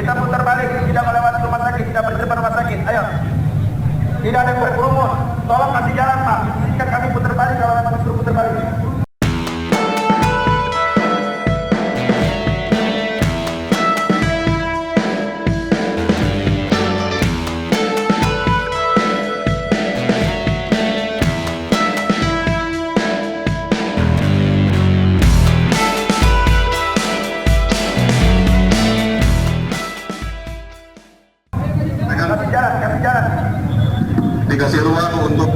Kita putar balik, tidak melewati rumah sakit, tidak berdepan rumah sakit. Ayo. Tidak ada kerumun. Tolong kasih jalan, Pak. Izinkan kami putar balik kalau memang disuruh putar balik. Kasih jalan. Dikasih ruang untuk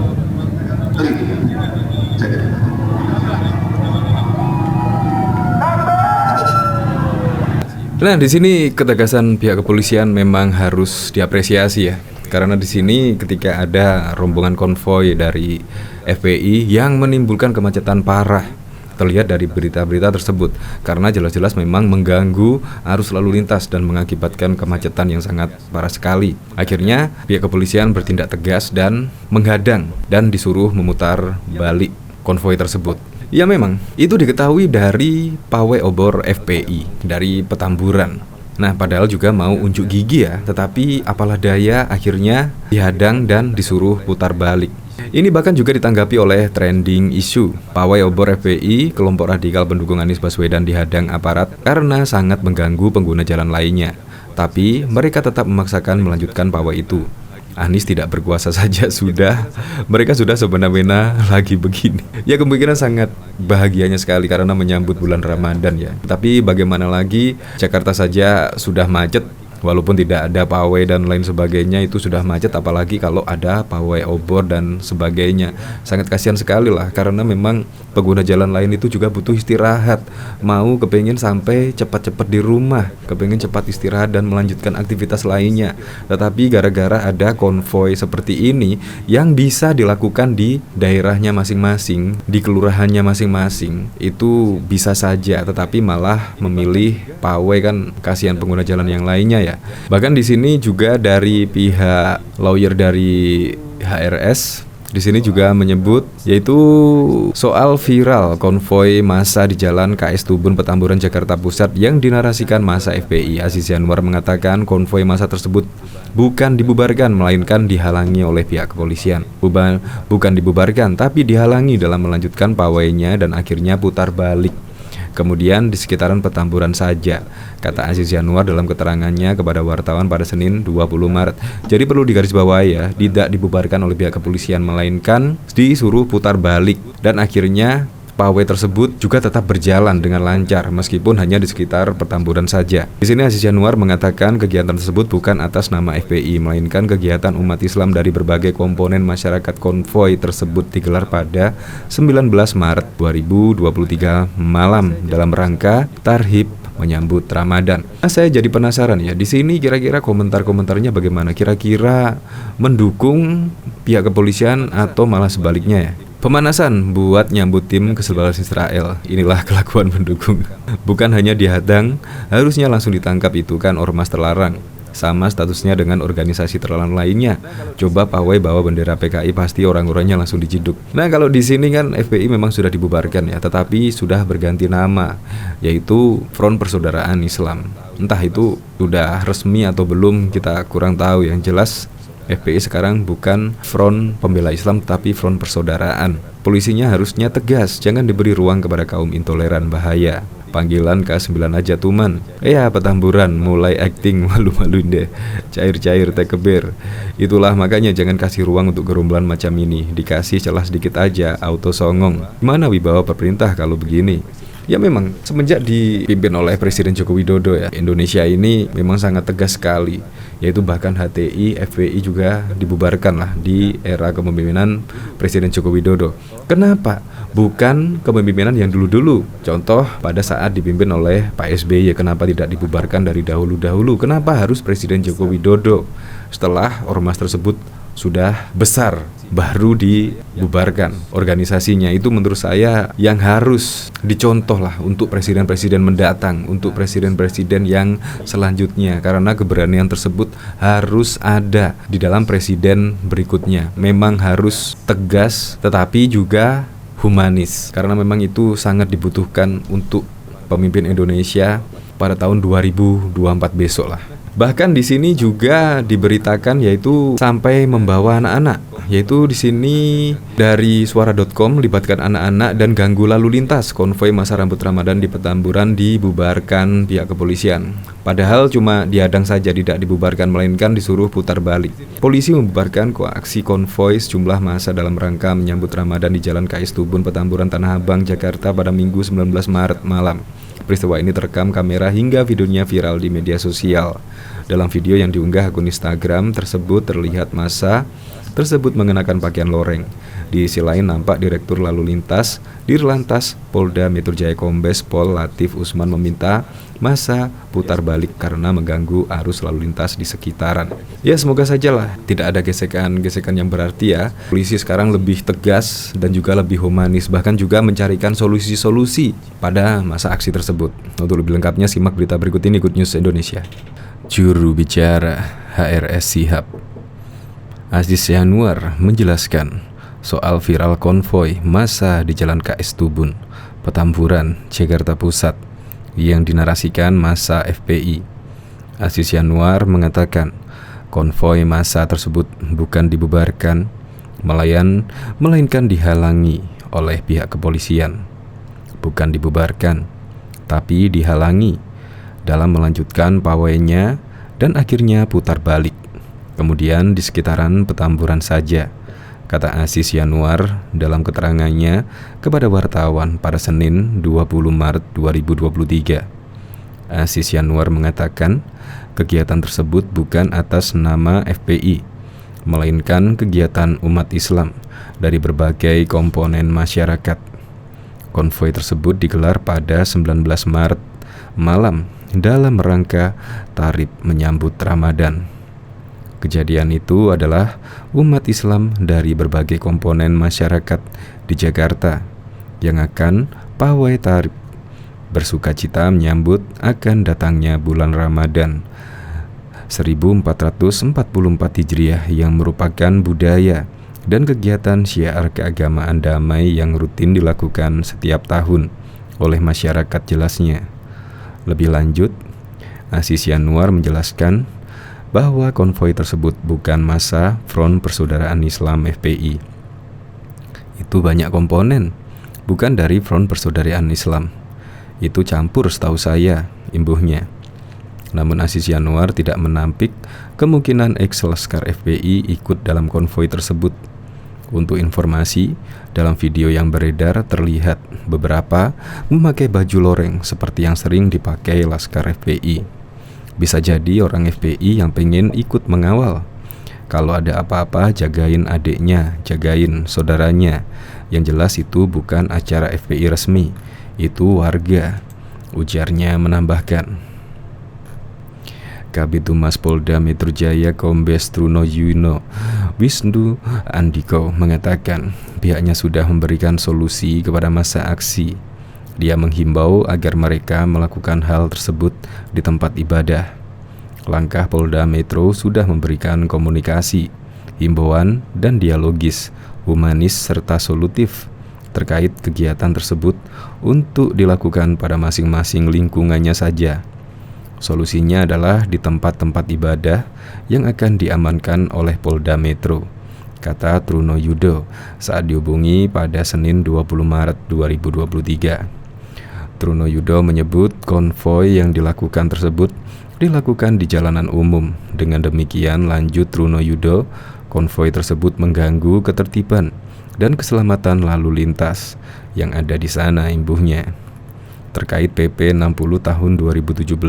Nah, di sini ketegasan pihak kepolisian memang harus diapresiasi ya. Karena di sini ketika ada rombongan konvoi dari FPI yang menimbulkan kemacetan parah, terlihat dari berita-berita tersebut, karena jelas-jelas memang mengganggu arus lalu lintas dan mengakibatkan kemacetan yang sangat parah sekali. Akhirnya pihak kepolisian bertindak tegas dan menghadang dan disuruh memutar balik konvoi tersebut. Ya memang, itu diketahui dari pawai obor FPI dari Petamburan. Nah, padahal juga mau unjuk gigi ya, tetapi apalah daya akhirnya dihadang dan disuruh putar balik. Ini bahkan juga ditanggapi oleh trending isu. Pawai obor FPI, kelompok radikal pendukung Anies Baswedan dihadang aparat karena sangat mengganggu pengguna jalan lainnya. Tapi mereka tetap memaksakan melanjutkan pawai itu. Anies tidak berkuasa saja sudah, mereka sudah semena-mena lagi begini. Ya kemungkinan sangat bahagianya sekali karena menyambut bulan Ramadan ya. Tapi bagaimana lagi, Jakarta saja sudah macet. Walaupun tidak ada pawai dan lain sebagainya, itu sudah macet, apalagi kalau ada pawai obor dan sebagainya. Sangat kasihan sekali lah, karena memang pengguna jalan lain itu juga butuh istirahat. Mau kepengen sampai cepat-cepat di rumah, kepengen cepat istirahat dan melanjutkan aktivitas lainnya. Tetapi gara-gara ada konvoi seperti ini yang bisa dilakukan di daerahnya masing-masing, di kelurahannya masing-masing, itu bisa saja, tetapi malah memilih pawai, kan kasihan pengguna jalan yang lainnya ya. Bahkan di sini juga dari pihak lawyer dari HRS di sini juga menyebut, yaitu soal viral konvoi massa di Jalan KS Tubun Petamburan Jakarta Pusat yang dinarasikan massa FPI. Aziz Yanuar mengatakan konvoi massa tersebut bukan dibubarkan, melainkan dihalangi oleh pihak kepolisian. Bukan dibubarkan, tapi dihalangi dalam melanjutkan pawainya dan akhirnya putar balik. Kemudian di sekitaran Petamburan saja, kata Aziz Yanuar dalam keterangannya kepada wartawan pada Senin 20 Maret. Jadi perlu digarisbawahi ya, tidak dibubarkan oleh pihak kepolisian, melainkan disuruh putar balik. Dan akhirnya pawai tersebut juga tetap berjalan dengan lancar meskipun hanya di sekitar Petamburan saja. Di sini Aziz Yanuar mengatakan kegiatan tersebut bukan atas nama FPI, melainkan kegiatan umat Islam dari berbagai komponen masyarakat. Konvoi tersebut digelar pada 19 Maret 2023 malam dalam rangka tarhib menyambut Ramadan. Nah, saya jadi penasaran ya, di sini kira-kira komentar-komentarnya bagaimana? Kira-kira mendukung pihak kepolisian atau malah sebaliknya ya? Pemanasan buat nyambut tim kesebelas Israel. Inilah kelakuan pendukung. Bukan hanya dihadang, harusnya langsung ditangkap, itu kan ormas terlarang. Sama statusnya dengan organisasi terlarang lainnya. Coba pawai bawa bendera PKI, pasti orang-orangnya langsung diciduk. Nah, kalau di sini kan FPI memang sudah dibubarkan ya, tetapi sudah berganti nama, yaitu Front Persaudaraan Islam. Entah itu sudah resmi atau belum, kita kurang tahu. Yang jelas FPI sekarang bukan Front Pembela Islam, tapi Front Persaudaraan. Polisinya harusnya tegas, jangan diberi ruang kepada kaum intoleran, bahaya. Panggilan K9 aja tuman. Ya Petamburan mulai acting malu-maluin deh. Cair-cair tekeber. Itulah makanya jangan kasih ruang untuk gerombolan macam ini. Dikasih celah sedikit aja, auto songong. Gimana wibawa pemerintah kalau begini? Ya memang semenjak dipimpin oleh Presiden Joko Widodo ya, Indonesia ini memang sangat tegas sekali. Yaitu bahkan HTI, FPI juga dibubarkan lah di era kepemimpinan Presiden Joko Widodo. Kenapa? Bukan kepemimpinan yang dulu-dulu. Contoh pada saat dipimpin oleh Pak SBY, kenapa tidak dibubarkan dari dahulu-dahulu? Kenapa harus Presiden Joko Widodo? Setelah ormas tersebut sudah besar baru dibubarkan organisasinya. Itu menurut saya yang harus dicontoh lah untuk presiden-presiden mendatang, untuk presiden-presiden yang selanjutnya, karena keberanian tersebut harus ada di dalam presiden berikutnya. Memang harus tegas tetapi juga humanis, karena memang itu sangat dibutuhkan untuk pemimpin Indonesia pada tahun 2024 besok lah. Bahkan di sini juga diberitakan yaitu sampai membawa anak-anak. Yaitu di sini dari suara.com melibatkan anak-anak dan ganggu lalu lintas. Konvoi masa rambut Ramadan di Petamburan dibubarkan pihak kepolisian. Padahal cuma diadang saja, tidak dibubarkan melainkan disuruh putar balik. Polisi membubarkan aksi konvoi sejumlah masa dalam rangka menyambut Ramadan di Jalan KS Tubun, Petamburan, Tanah Abang, Jakarta pada Minggu 19 Maret malam. Peristiwa ini terekam kamera hingga videonya viral di media sosial. Dalam video yang diunggah akun Instagram tersebut terlihat massa tersebut mengenakan pakaian loreng. Di sisi lain nampak Direktur Lalu Lintas Dirlantas Polda Metro Jaya Kombes Pol Latif Usman meminta massa putar balik karena mengganggu arus lalu lintas di sekitaran. Ya, semoga sajalah tidak ada gesekan-gesekan yang berarti ya. Polisi sekarang lebih tegas dan juga lebih humanis, bahkan juga mencarikan solusi-solusi pada masa aksi tersebut. Untuk lebih lengkapnya simak berita berikut ini, Good News Indonesia. Juru bicara HRS Shihab Aziz Yanuar menjelaskan soal viral konvoi massa di Jalan KS Tubun, Petamburan, Jakarta Pusat yang dinarasikan massa FPI. Aziz Yanuar mengatakan konvoi massa tersebut bukan dibubarkan, melainkan dihalangi oleh pihak kepolisian. Bukan dibubarkan, tapi dihalangi dalam melanjutkan pawainya dan akhirnya putar balik. Kemudian di sekitaran Petamburan saja, kata Aziz Yanuar dalam keterangannya kepada wartawan pada Senin 20 Maret 2023. Aziz Yanuar mengatakan kegiatan tersebut bukan atas nama FPI, melainkan kegiatan umat Islam dari berbagai komponen masyarakat. Konvoi tersebut digelar pada 19 Maret malam dalam rangka tarib menyambut Ramadan. Kejadian itu adalah umat Islam dari berbagai komponen masyarakat di Jakarta yang akan pawai tarib bersukacita menyambut akan datangnya bulan Ramadan 1444 Hijriah yang merupakan budaya dan kegiatan syiar keagamaan damai yang rutin dilakukan setiap tahun oleh masyarakat, jelasnya. Lebih lanjut, Aziz Yanuar menjelaskan bahwa konvoi tersebut bukan massa Front Persaudaraan Islam FPI. Itu banyak komponen, bukan dari Front Persaudaraan Islam. Itu campur setahu saya, imbuhnya. Namun Aziz Yanuar tidak menampik kemungkinan ex-laskar FPI ikut dalam konvoi tersebut. Untuk informasi, dalam video yang beredar terlihat beberapa memakai baju loreng seperti yang sering dipakai laskar FPI. Bisa jadi orang FPI yang pengen ikut mengawal. Kalau ada apa-apa, jagain adiknya, jagain saudaranya. Yang jelas itu bukan acara FPI resmi, itu warga, ujarnya menambahkan. Kabid Humas Polda Metro Jaya Kombes Truno Yuno Wisnu Andiko mengatakan pihaknya sudah memberikan solusi kepada massa aksi. Dia menghimbau agar mereka melakukan hal tersebut di tempat ibadah. Langkah Polda Metro sudah memberikan komunikasi, himbauan, dan dialogis, humanis, serta solutif terkait kegiatan tersebut untuk dilakukan pada masing-masing lingkungannya saja. Solusinya adalah di tempat-tempat ibadah yang akan diamankan oleh Polda Metro, kata Truno Yudo saat dihubungi pada Senin 20 Maret 2023. Truno Yudo menyebut konvoi yang dilakukan tersebut dilakukan di jalanan umum. Dengan demikian, lanjut Truno Yudo, konvoi tersebut mengganggu ketertiban dan keselamatan lalu lintas yang ada di sana, imbuhnya. Terkait PP 60 tahun 2017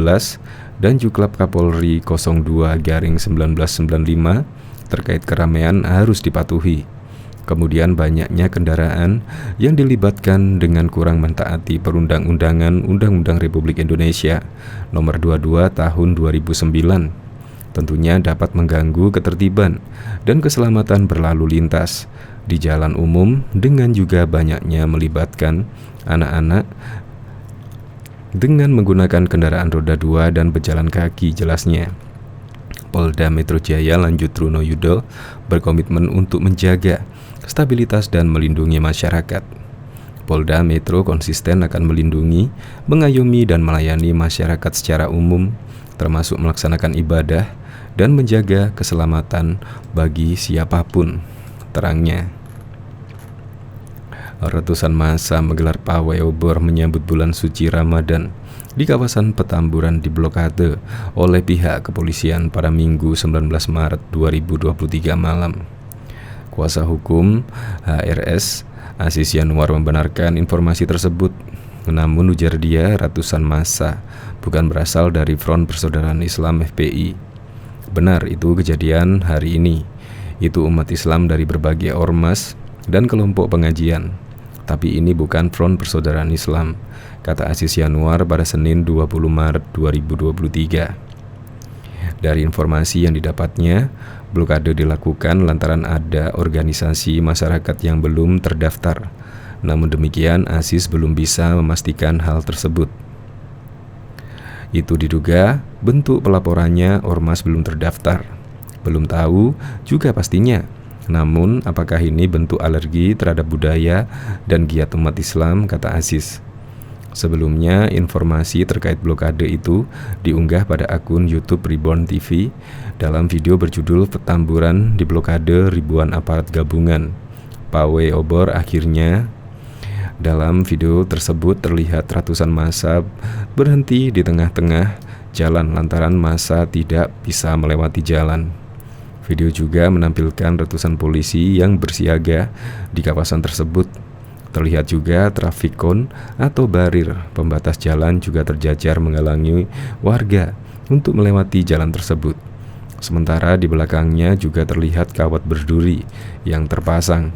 dan Juklap Kapolri 02/1995 terkait keramaian harus dipatuhi. Kemudian banyaknya kendaraan yang dilibatkan dengan kurang mentaati perundang-undangan Undang-Undang Republik Indonesia Nomor 22 Tahun 2009 tentunya dapat mengganggu ketertiban dan keselamatan berlalu lintas di jalan umum dengan juga banyaknya melibatkan anak-anak dengan menggunakan kendaraan roda 2 dan pejalan kaki, jelasnya. Polda Metro Jaya, lanjut Truno Yudo, berkomitmen untuk menjaga stabilitas dan melindungi masyarakat. Polda Metro konsisten akan melindungi, mengayomi, dan melayani masyarakat secara umum termasuk melaksanakan ibadah dan menjaga keselamatan bagi siapapun, terangnya. Ratusan massa menggelar pawai obor menyambut bulan suci Ramadan di kawasan Petamburan diblokade oleh pihak kepolisian pada Minggu 19 Maret 2023 malam. Kuasa hukum HRS, Aziz Yanuar, membenarkan informasi tersebut. Namun ujar dia, ratusan massa bukan berasal dari Front Persaudaraan Islam FPI. Benar, itu kejadian hari ini. Itu umat Islam dari berbagai ormas dan kelompok pengajian. Tapi ini bukan Front Persaudaraan Islam, kata Aziz Yanuar pada Senin 20 Maret 2023. Dari informasi yang didapatnya, blokade dilakukan lantaran ada organisasi masyarakat yang belum terdaftar. Namun demikian, Aziz belum bisa memastikan hal tersebut. Itu diduga bentuk pelaporannya ormas belum terdaftar. Belum tahu juga pastinya. Namun, apakah ini bentuk alergi terhadap budaya dan giat umat Islam, kata Aziz. Sebelumnya, informasi terkait blokade itu diunggah pada akun YouTube Reborn TV dalam video berjudul Petamburan diblokade ribuan aparat gabungan. Pawai obor akhirnya. Dalam video tersebut terlihat ratusan massa berhenti di tengah-tengah jalan lantaran massa tidak bisa melewati jalan. Video juga menampilkan ratusan polisi yang bersiaga di kawasan tersebut. Terlihat juga trafikon atau barir pembatas jalan juga terjajar menghalangi warga untuk melewati jalan tersebut. Sementara di belakangnya juga terlihat kawat berduri yang terpasang.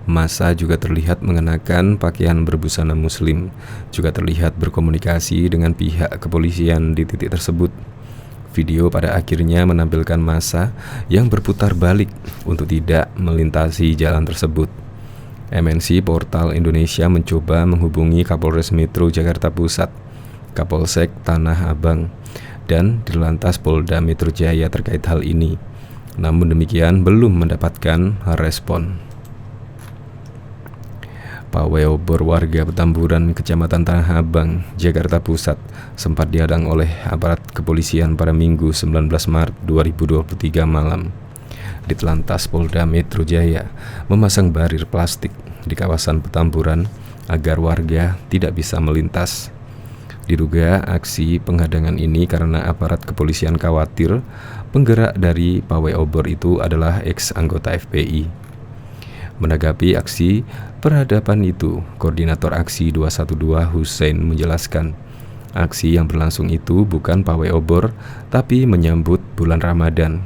Massa juga terlihat mengenakan pakaian berbusana muslim, juga terlihat berkomunikasi dengan pihak kepolisian di titik tersebut. Video pada akhirnya menampilkan massa yang berputar balik untuk tidak melintasi jalan tersebut. MNC Portal Indonesia mencoba menghubungi Kapolres Metro Jakarta Pusat, Kapolsek Tanah Abang, dan Dirlantas Polda Metro Jaya terkait hal ini. Namun demikian belum mendapatkan respon. Pawai obor warga Petamburan, Kecamatan Tanah Abang, Jakarta Pusat sempat dihadang oleh aparat kepolisian pada Minggu 19 Maret 2023 malam. Ditlantas Polda Metro Jaya memasang barir plastik di kawasan Petamburan agar warga tidak bisa melintas. Diduga aksi penghadangan ini karena aparat kepolisian khawatir penggerak dari pawai obor itu adalah ex-anggota FPI. Menanggapi aksi perhadapan itu, Koordinator Aksi 212 Hussein menjelaskan, aksi yang berlangsung itu bukan pawai obor, tapi menyambut bulan Ramadan.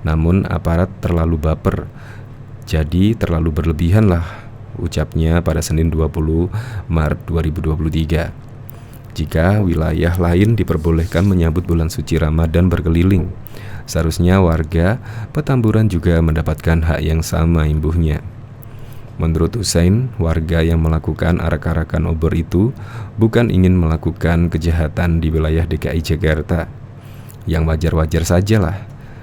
Namun aparat terlalu baper, jadi terlalu berlebihan lah, ucapnya pada Senin 20 Maret 2023. Jika wilayah lain diperbolehkan menyambut bulan suci Ramadan berkeliling, seharusnya warga Petamburan juga mendapatkan hak yang sama, imbuhnya. Menurut Hussein, warga yang melakukan arak-arakan obor itu bukan ingin melakukan kejahatan di wilayah DKI Jakarta. Yang wajar-wajar sajalah.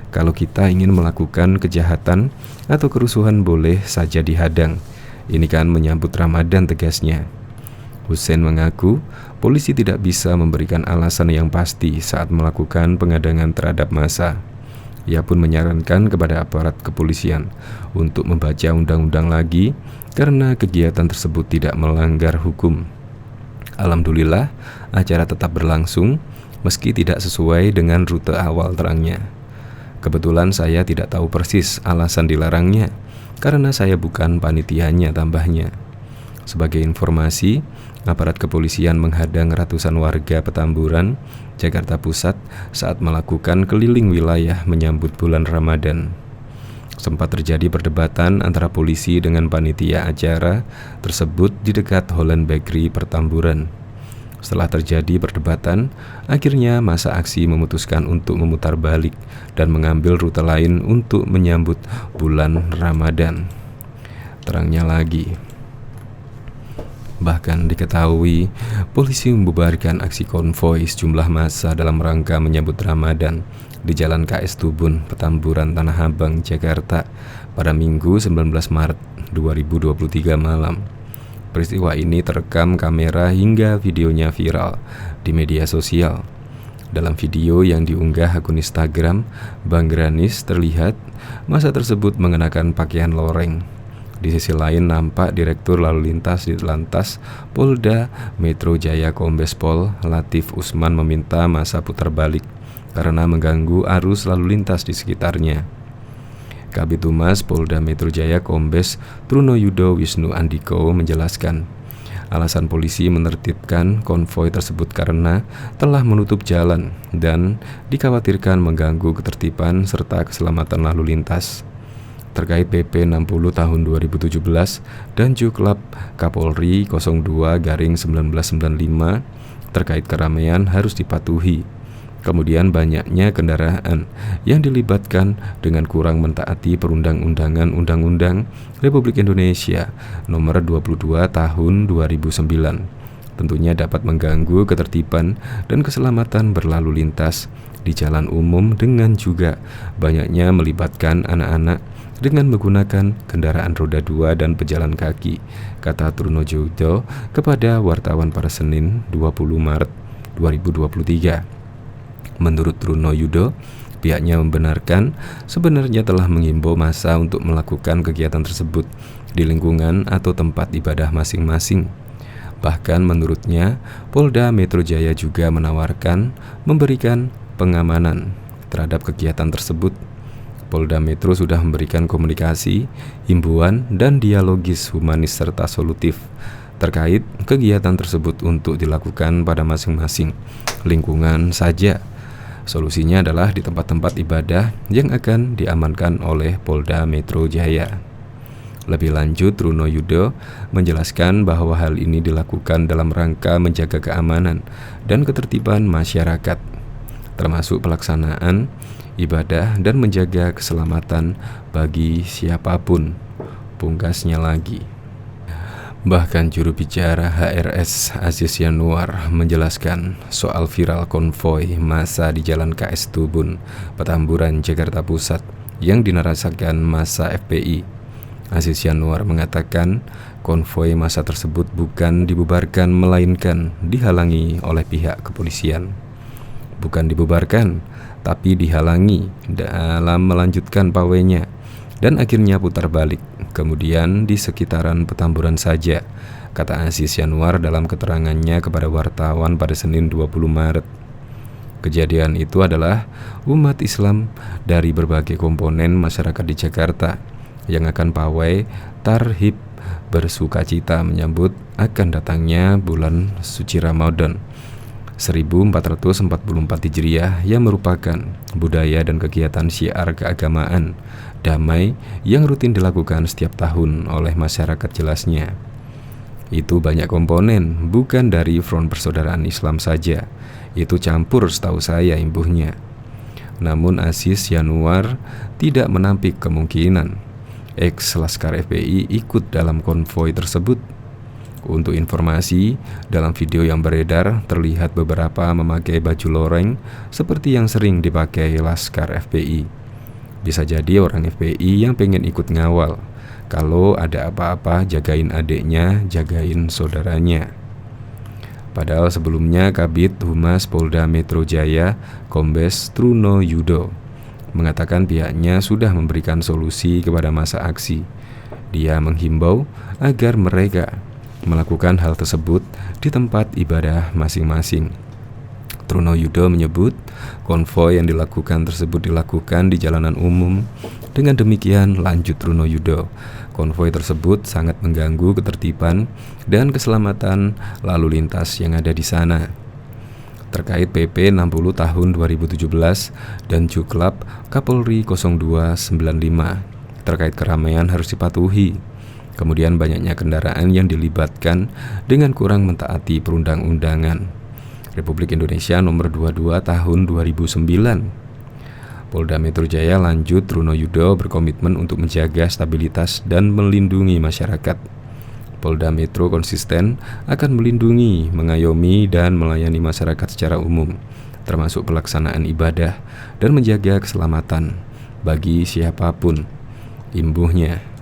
Kalau kita ingin melakukan kejahatan atau kerusuhan boleh saja dihadang. Ini kan menyambut Ramadan, tegasnya. Hussein mengaku polisi tidak bisa memberikan alasan yang pasti saat melakukan penghadangan terhadap massa. Ia pun menyarankan kepada aparat kepolisian untuk membaca undang-undang lagi karena kegiatan tersebut tidak melanggar hukum. Alhamdulillah, acara tetap berlangsung meski tidak sesuai dengan rute awal, terangnya. Kebetulan saya tidak tahu persis alasan dilarangnya karena saya bukan panitianya, tambahnya. Sebagai informasi, aparat kepolisian menghadang ratusan warga Petamburan, Jakarta Pusat saat melakukan keliling wilayah menyambut bulan Ramadan. Sempat terjadi perdebatan antara polisi dengan panitia acara tersebut di dekat Holland Bakery Petamburan. Setelah terjadi perdebatan, akhirnya massa aksi memutuskan untuk memutar balik dan mengambil rute lain untuk menyambut bulan Ramadan, terangnya lagi. Bahkan diketahui polisi membubarkan aksi konvoi sejumlah massa dalam rangka menyambut Ramadan di Jalan KS Tubun, Petamburan, Tanah Abang, Jakarta pada Minggu 19 Maret 2023 malam. Peristiwa ini terekam kamera hingga videonya viral di media sosial. Dalam video yang diunggah akun Instagram, Bang Granis terlihat masa tersebut mengenakan pakaian loreng. Di sisi lain nampak Direktur Lalu Lintas di Lantas Polda Metro Jaya Kombes Pol Latif Usman meminta massa putar balik karena mengganggu arus lalu lintas di sekitarnya. Kabid Humas Polda Metro Jaya Kombes Trunoyudo Wisnu Andiko menjelaskan, alasan polisi menertibkan konvoi tersebut karena telah menutup jalan dan dikhawatirkan mengganggu ketertiban serta keselamatan lalu lintas. Terkait PP 60 tahun 2017 dan Juklap Kapolri 02/1995 terkait keramaian harus dipatuhi. Kemudian banyaknya kendaraan yang dilibatkan dengan kurang mentaati perundang-undangan Undang-Undang Republik Indonesia Nomor 22 Tahun 2009 tentunya dapat mengganggu ketertiban dan keselamatan berlalu lintas di jalan umum dengan juga banyaknya melibatkan anak-anak dengan menggunakan kendaraan roda 2 dan pejalan kaki, kata Trunojoyo kepada wartawan pada Senin 20 Maret 2023. Menurut Trunoyudo, pihaknya membenarkan sebenarnya telah mengimbau massa untuk melakukan kegiatan tersebut di lingkungan atau tempat ibadah masing-masing. Bahkan menurutnya, Polda Metro Jaya juga menawarkan memberikan pengamanan terhadap kegiatan tersebut. Polda Metro sudah memberikan komunikasi, himbauan, dan dialogis humanis serta solutif terkait kegiatan tersebut untuk dilakukan pada masing-masing lingkungan saja. Solusinya adalah di tempat-tempat ibadah yang akan diamankan oleh Polda Metro Jaya. Lebih lanjut, Trunoyudo menjelaskan bahwa hal ini dilakukan dalam rangka menjaga keamanan dan ketertiban masyarakat, termasuk pelaksanaan ibadah dan menjaga keselamatan bagi siapapun. Pungkasnya lagi. Bahkan juru bicara HRS Aziz Yanuar menjelaskan soal viral konvoi massa di Jalan KS Tubun, Petamburan, Jakarta Pusat yang dinarasikan massa FPI. Aziz Yanuar mengatakan konvoi massa tersebut bukan dibubarkan melainkan dihalangi oleh pihak kepolisian. Bukan dibubarkan, tapi dihalangi dalam melanjutkan pawainya dan akhirnya putar balik, kemudian di sekitaran Petamburan saja, kata Aziz Yanuar dalam keterangannya kepada wartawan pada Senin 20 Maret. Kejadian itu adalah umat Islam dari berbagai komponen masyarakat di Jakarta yang akan pawai tarhib bersukacita menyambut akan datangnya bulan suci Ramadan 1444 Hijriah yang merupakan budaya dan kegiatan syiar keagamaan damai yang rutin dilakukan setiap tahun oleh masyarakat jelasnya. Itu banyak komponen, bukan dari Front Persaudaraan Islam saja. Itu campur setahu saya imbuhnya. Namun Aziz Yanuar tidak menampik kemungkinan ex-laskar FPI ikut dalam konvoi tersebut. Untuk informasi, dalam video yang beredar terlihat beberapa memakai baju loreng seperti yang sering dipakai laskar FPI. Bisa jadi orang FPI yang pengen ikut ngawal. Kalau ada apa-apa, jagain adiknya, jagain saudaranya. Padahal sebelumnya Kabid Humas Polda Metro Jaya Kombes Trunoyudo mengatakan pihaknya sudah memberikan solusi kepada massa aksi. Dia menghimbau agar mereka melakukan hal tersebut di tempat ibadah masing-masing. Trunoyudo menyebut konvoi yang dilakukan tersebut dilakukan di jalanan umum. Dengan demikian, lanjut Trunoyudo, konvoi tersebut sangat mengganggu ketertiban dan keselamatan lalu lintas yang ada di sana. Terkait PP 60 tahun 2017 dan Juklap Kapolri 0295 terkait keramaian harus dipatuhi. Kemudian banyaknya kendaraan yang dilibatkan dengan kurang mentaati perundang-undangan Republik Indonesia Nomor 22 Tahun 2009. Polda Metro Jaya lanjut Trunoyudo berkomitmen untuk menjaga stabilitas dan melindungi masyarakat. Polda Metro konsisten akan melindungi, mengayomi, dan melayani masyarakat secara umum, termasuk pelaksanaan ibadah dan menjaga keselamatan bagi siapapun, imbuhnya.